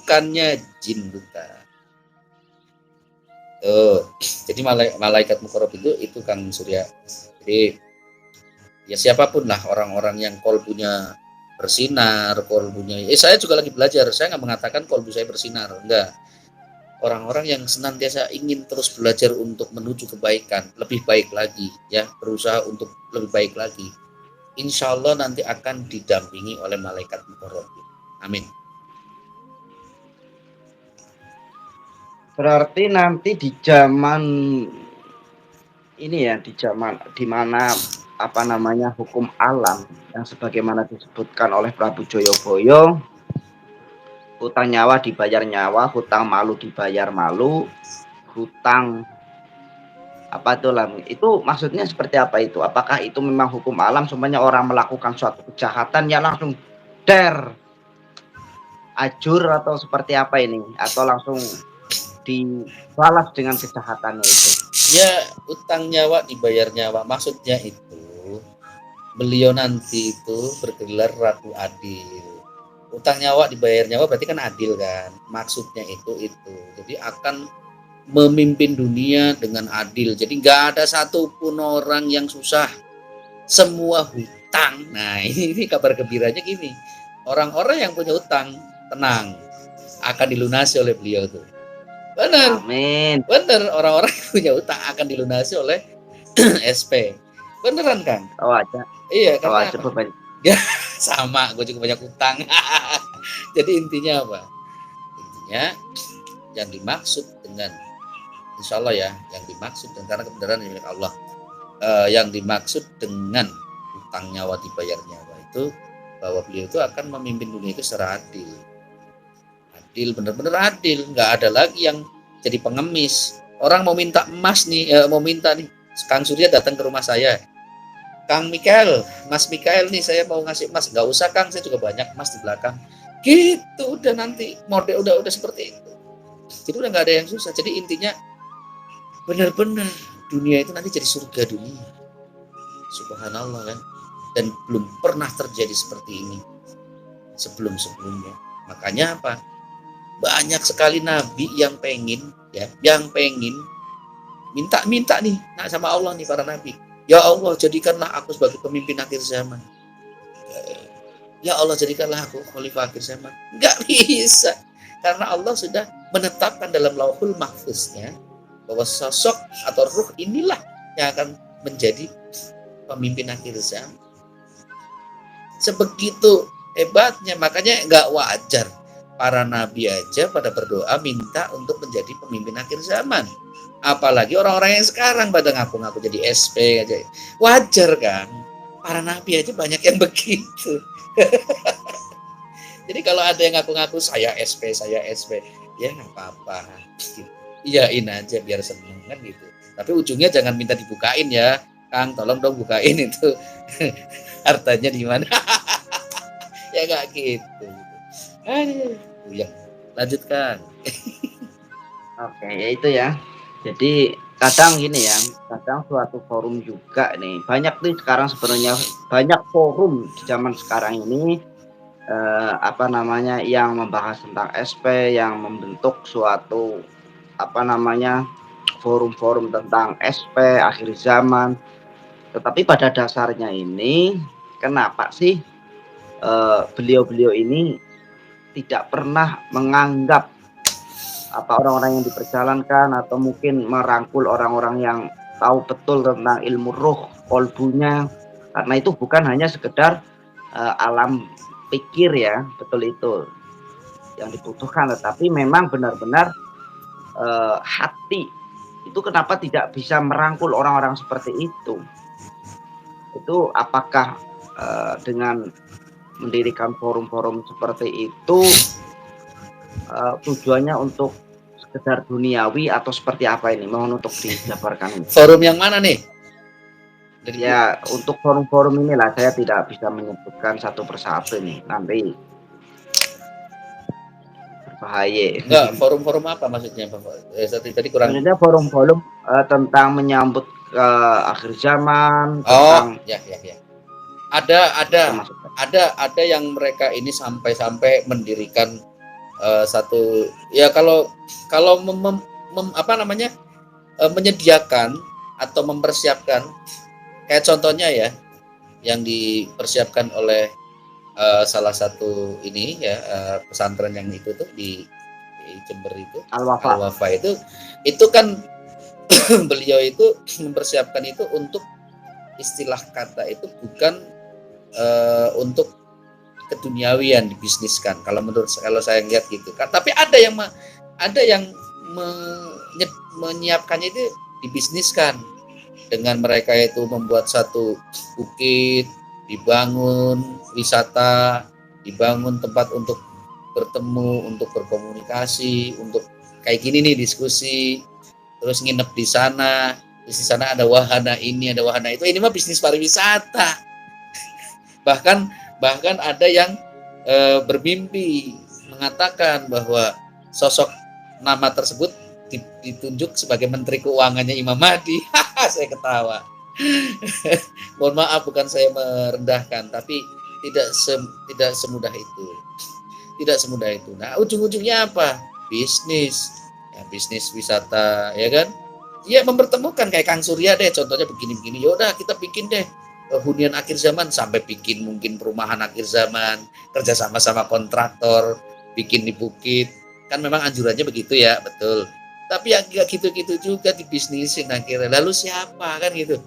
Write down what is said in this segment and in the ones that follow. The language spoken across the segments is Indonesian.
bukannya jin buta. Jadi malaikat muqarrab itu Kang Surya. Jadi ya siapapun lah orang-orang yang kolbunya bersinar, kolbunya. Saya juga lagi belajar. Saya nggak mengatakan kolbu saya bersinar, enggak. Orang-orang yang senantiasa ingin terus belajar untuk menuju kebaikan, lebih baik lagi, ya, berusaha untuk lebih baik lagi. Insya Allah nanti akan didampingi oleh malaikat muqarrab. Amin. Berarti nanti di zaman ini ya, di zaman di mana apa namanya hukum alam yang sebagaimana disebutkan oleh Prabu Joyoboyo, hutang nyawa dibayar nyawa, hutang malu dibayar malu, hutang apa itu lah, itu maksudnya seperti apa itu? Apakah itu memang hukum alam, semuanya orang melakukan suatu kejahatan ya langsung der ajur, atau seperti apa ini, atau langsung dibalas dengan kejahatannya itu? Ya, utang nyawa dibayar nyawa, maksudnya itu beliau nanti itu bergelar Ratu Adil. Utang nyawa dibayar nyawa berarti kan adil kan, maksudnya itu. Jadi akan memimpin dunia dengan adil. Jadi nggak ada satupun orang yang susah, semua hutang. Nah, ini kabar gembiranya gini, orang-orang yang punya utang tenang, akan dilunasi oleh beliau tuh. Benar, Amin. benar, orang-orang yang punya utang akan dilunasi oleh SP. Beneran kan? Oh aja, Iya, oh karena aja apa? beban. Ya, sama, gue juga banyak utang. Jadi intinya apa? Intinya yang dimaksud dengan, insya Allah ya, yang dimaksud dengan, karena kebenaran milik Allah, yang dimaksud dengan utang nyawa dibayar nyawa itu bahwa beliau itu akan memimpin dunia itu secara adil. Adil, benar-benar adil. Nggak ada lagi yang jadi pengemis. Orang mau minta emas nih, mau minta nih, Kang Surya datang ke rumah saya. Kang Mikael, Mas Mikael nih, saya mau ngasih emas. Nggak usah Kang, saya juga banyak emas di belakang. Gitu, udah nanti model udah seperti itu. Jadi udah nggak ada yang susah. Jadi intinya benar-benar dunia itu nanti jadi surga dunia. Subhanallah kan. Dan belum pernah terjadi seperti ini sebelum-sebelumnya. Makanya apa? Banyak sekali nabi yang pengen, ya, yang pengen minta nih, nah, sama Allah nih, para nabi. Ya Allah, jadikanlah aku sebagai pemimpin akhir zaman. Ya Allah, jadikanlah aku khalifah akhir zaman. Nggak bisa. Karena Allah sudah menetapkan dalam lauhul mahfuznya bahwa sosok atau ruh inilah yang akan menjadi pemimpin akhir zaman. Sebegitu hebatnya, makanya nggak wajar para nabi aja pada berdoa minta untuk menjadi pemimpin akhir zaman. Apalagi orang-orang yang sekarang pada ngaku-ngaku jadi SP aja. Wajar kan? Para nabi aja banyak yang begitu. Jadi kalau ada yang ngaku-ngaku saya SP, ya nggak apa-apa. Iyain aja biar seneng kan gitu. Tapi ujungnya jangan minta dibukain ya, Kang, tolong dong bukain itu hartanya di mana. Ya nggak gitu. Aduh, ya. Lanjutkan. Oke, ya itu ya. Jadi kadang gini ya, kadang suatu forum juga nih, banyak nih sekarang sebenarnya, banyak forum di zaman sekarang ini apa namanya yang membahas tentang SP, yang membentuk suatu apa namanya forum-forum tentang SP akhir zaman. Tetapi pada dasarnya ini, kenapa sih beliau-beliau ini tidak pernah menganggap apa orang-orang yang diperjalankan, atau mungkin merangkul orang-orang yang tahu betul tentang ilmu ruh kolbunya, karena itu bukan hanya sekedar alam pikir ya, betul itu yang dibutuhkan, tetapi memang benar-benar hati itu. Kenapa tidak bisa merangkul orang-orang seperti itu? Itu apakah dengan mendirikan forum-forum seperti itu tujuannya untuk sekedar duniawi atau seperti apa ini? Mohon untuk dijabarkan. Forum yang mana nih? Ya, untuk forum-forum inilah, saya tidak bisa menyebutkan satu persatu nih, nanti berbahaya. Enggak, forum-forum apa maksudnya, Bapak? Tadi kurang. Maksudnya forum-forum tentang menyambut akhir zaman, Oh, tentang ya. Ada itu maksudnya. yang mereka ini sampai-sampai mendirikan satu ya kalau menyediakan atau mempersiapkan kayak contohnya ya yang dipersiapkan oleh salah satu ini ya pesantren yang itu tuh di Jember itu Al-Wafa. Al-Wafa itu kan beliau itu mempersiapkan itu untuk istilah kata itu bukan untuk keduniawian dibisniskan kalau saya lihat gitu kan, tapi ada yang menyiapkannya itu dibisniskan dengan mereka itu membuat satu bukit, dibangun wisata, dibangun tempat untuk bertemu, untuk berkomunikasi, untuk kayak gini nih diskusi, terus nginep di sana, terus di sana ada wahana ini, ada wahana itu, ini mah bisnis pariwisata. Bahkan ada yang bermimpi mengatakan bahwa sosok nama tersebut ditunjuk sebagai Menteri Keuangannya Imam Mahdi. Saya ketawa. Mohon maaf, bukan saya merendahkan, tapi tidak semudah itu. Tidak semudah itu. Nah, ujung-ujungnya apa? Bisnis. Ya, bisnis wisata, ya kan? Ya mempertemukan kayak Kang Surya deh, contohnya begini-begini. Yaudah kita bikin deh hunian akhir zaman, sampai bikin mungkin perumahan akhir zaman, kerja sama kontraktor, bikin di bukit. Kan memang anjurannya begitu ya, betul. Tapi ya nggak gitu-gitu juga dibisnisin akhirnya. Lalu siapa kan gitu?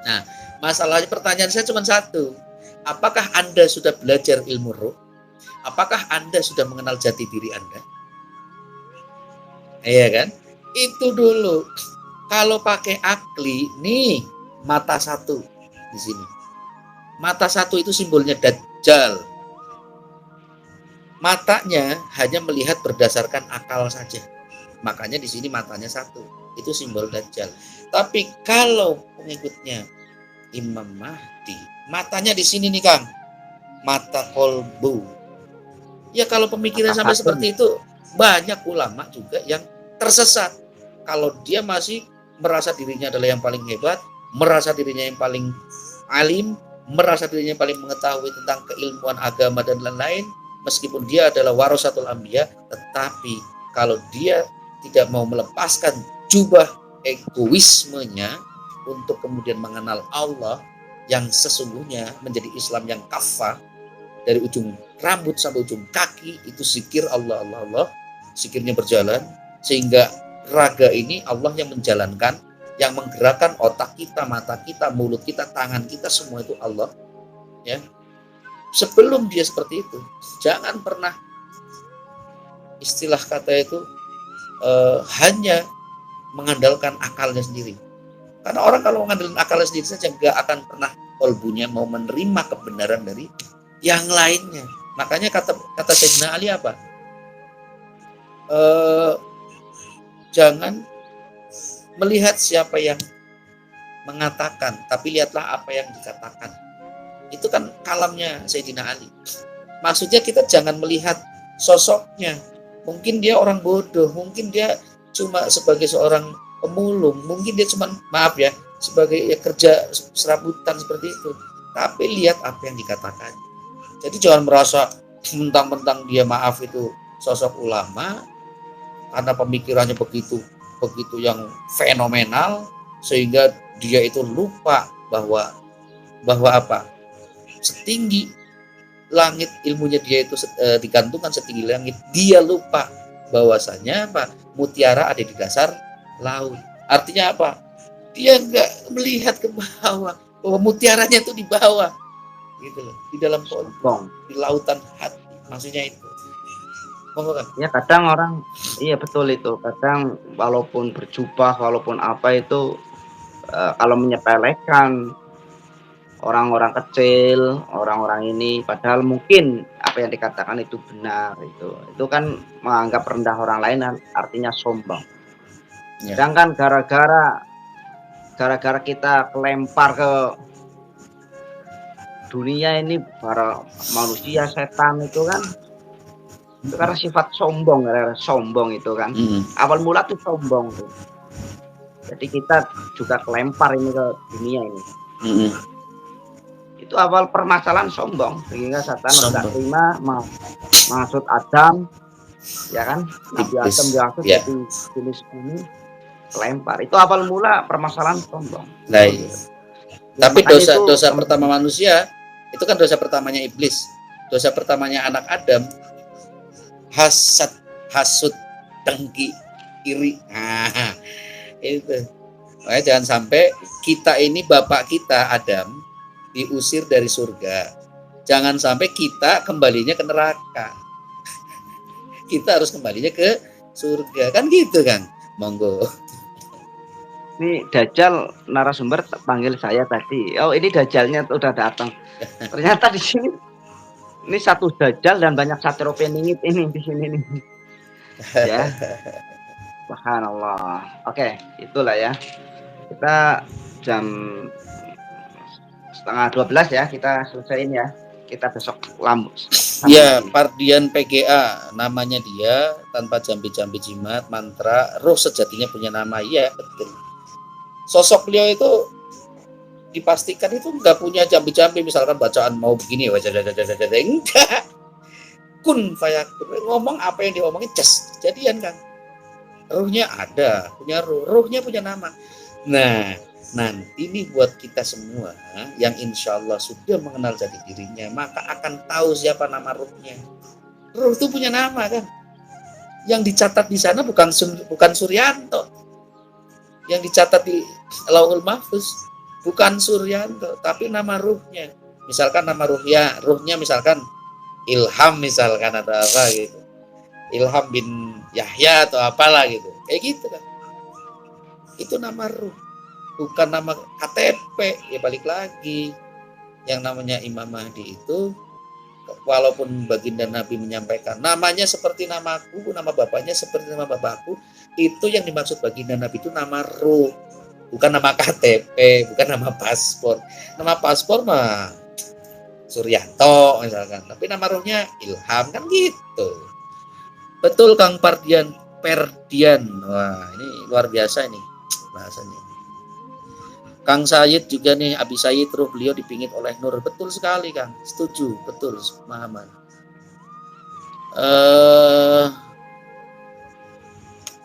Nah, masalahnya pertanyaan saya cuma satu. Apakah Anda sudah belajar ilmu ruh? Apakah Anda sudah mengenal jati diri Anda? Iya kan? Itu dulu. Kalau pakai akli, nih mata satu di sini. Mata satu itu simbolnya Dajjal. Matanya hanya melihat berdasarkan akal saja. Makanya di sini matanya satu. Itu simbol Dajjal. Tapi kalau pengikutnya Imam Mahdi, matanya di sini nih Kang. Mata kolbu. Ya kalau pemikiran sampai seperti itu, banyak ulama juga yang tersesat. Kalau dia masih merasa dirinya adalah yang paling hebat, merasa dirinya yang paling alim, merasa dirinya yang paling mengetahui tentang keilmuan agama dan lain-lain, meskipun dia adalah warasatul anbiya, tetapi kalau dia tidak mau melepaskan jubah egoismenya untuk kemudian mengenal Allah yang sesungguhnya, menjadi Islam yang kafah dari ujung rambut sampai ujung kaki, itu zikir Allah, Allah, Allah, zikirnya berjalan, sehingga raga ini Allah yang menjalankan, yang menggerakkan otak kita, mata kita, mulut kita, tangan kita, semua itu Allah. Ya, sebelum dia seperti itu, jangan pernah istilah kata itu hanya mengandalkan akalnya sendiri. Karena orang kalau mengandalkan akalnya sendiri saja nggak akan pernah kolbunya mau menerima kebenaran dari yang lainnya. Makanya kata Sayyidina Ali apa? Jangan melihat siapa yang mengatakan, tapi lihatlah apa yang dikatakan. Itu kan kalamnya Sayyidina Ali. Maksudnya kita jangan melihat sosoknya. Mungkin dia orang bodoh, mungkin dia cuma sebagai seorang pemulung, mungkin dia cuma, maaf ya, sebagai kerja serabutan seperti itu. Tapi lihat apa yang dikatakan. Jadi jangan merasa mentang-mentang dia, maaf, itu sosok ulama karena pemikirannya begitu yang fenomenal sehingga dia itu lupa bahwa apa? Setinggi langit ilmunya dia itu digantungkan setinggi langit, dia lupa bahwasanya apa? Mutiara ada di dasar laut. Artinya apa? Dia nggak melihat ke bawah bahwa mutiaranya itu di bawah, gitu loh, di dalam kolong, di lautan hati. Maksudnya itu. Ya kadang orang, iya betul itu. Kadang walaupun berjubah, walaupun apa itu, kalau menyepelekan orang-orang kecil, orang-orang ini, padahal mungkin apa yang dikatakan itu benar, itu kan menganggap rendah orang lain, artinya sombong. Ya. Sedangkan gara-gara kita kelempar ke dunia ini, para manusia, setan itu kan, itu karena sifat sombong itu kan. Awal mula tuh sombong tuh. Jadi kita juga kelempar ini ke dunia ini. Itu awal permasalahan sombong, sehingga setan tidak terima maksud Adam ya kan? Nabi Iblis. Adam diangkat Ya. jadi jenis bumi, lempar. Itu awal mula permasalahan sombong. Nah, iya. Ya, Tapi makanya itu dosa pertama manusia itu kan dosa pertamanya iblis. Dosa pertamanya anak Adam, hasad, hasud, dengki, iri. Nah, itu. Makanya jangan sampai kita ini bapak kita Adam diusir dari surga. Jangan sampai kita kembalinya ke neraka. Kita harus kembalinya ke surga. Kan gitu kan? Monggo. Ini Dajjal narasumber panggil saya tadi. Oh, ini Dajjalnya udah datang. Ternyata di sini ini satu Dajjal dan banyak sateropeningit ini di sini nih. Ya. Subhanallah. Oke, itulah ya. Kita jam setengah 12 ya, kita selesaiin ya. Kita besok Ya, Pardian PGA namanya dia, tanpa jambi-jambi jimat, mantra, roh sejatinya punya nama. Ya, betul. Sosok beliau itu dipastikan itu nggak punya jambi-jambi, misalkan bacaan mau begini, enggak. Kun fayakun, ngomong apa yang diomongin just jadian kan. Ruhnya ada, punya ruh, ruhnya punya nama. Nah, nanti ini buat kita semua yang insya Allah sudah mengenal jati dirinya, maka akan tahu siapa nama ruhnya. Ruh itu punya nama kan. Yang dicatat di sana bukan Suryanto. Yang dicatat di Lauhul Mahfuz bukan Suryanto, tapi nama ruhnya. Misalkan nama ruhnya misalkan Ilham misalkan atau apa gitu. Ilham bin Yahya atau apalah gitu. Kayak gitu kan. Itu nama ruh. Bukan nama KTP. Ya balik lagi. Yang namanya Imam Mahdi itu, walaupun baginda Nabi menyampaikan namanya seperti namaku, nama bapaknya seperti nama bapakku, itu yang dimaksud baginda Nabi itu nama ruh, bukan nama KTP, bukan nama paspor. Nama paspor mah Suryanto misalkan, tapi nama ruhnya Ilham kan gitu. Betul Kang Perdian. Wah, ini luar biasa ini bahasanya. Kang Said juga nih, Abi Said, ruh beliau dipingit oleh Nur. Betul sekali Kang, setuju, betul Muhammad.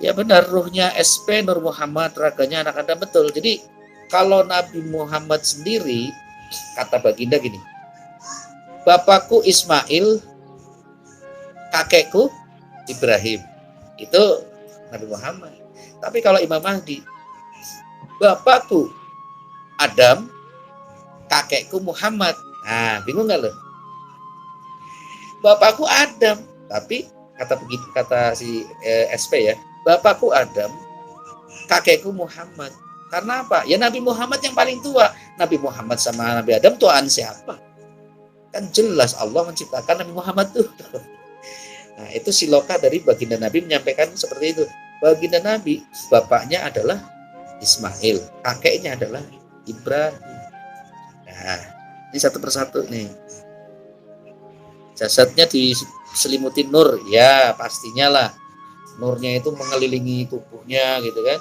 Ya benar, ruhnya SP Nur Muhammad, raganya anak Adam, betul. Jadi kalau Nabi Muhammad sendiri, kata baginda gini, bapakku Ismail, kakekku Ibrahim, itu Nabi Muhammad. Tapi kalau Imam Mahdi, bapakku Adam, kakekku Muhammad. Nah, bingung nggak lo? Bapakku Adam, tapi kata si SP ya, bapakku Adam, kakekku Muhammad. Karena apa? Ya Nabi Muhammad yang paling tua. Nabi Muhammad sama Nabi Adam tuaan siapa? Kan jelas Allah menciptakan Nabi Muhammad tuh. Nah, itu siloka dari baginda Nabi menyampaikan seperti itu. Baginda Nabi, bapaknya adalah Ismail, kakeknya adalah Ibrahim. Nah, ini satu persatu nih. Jasadnya diselimuti nur, ya pastinya lah. Nurnya itu mengelilingi tubuhnya gitu kan.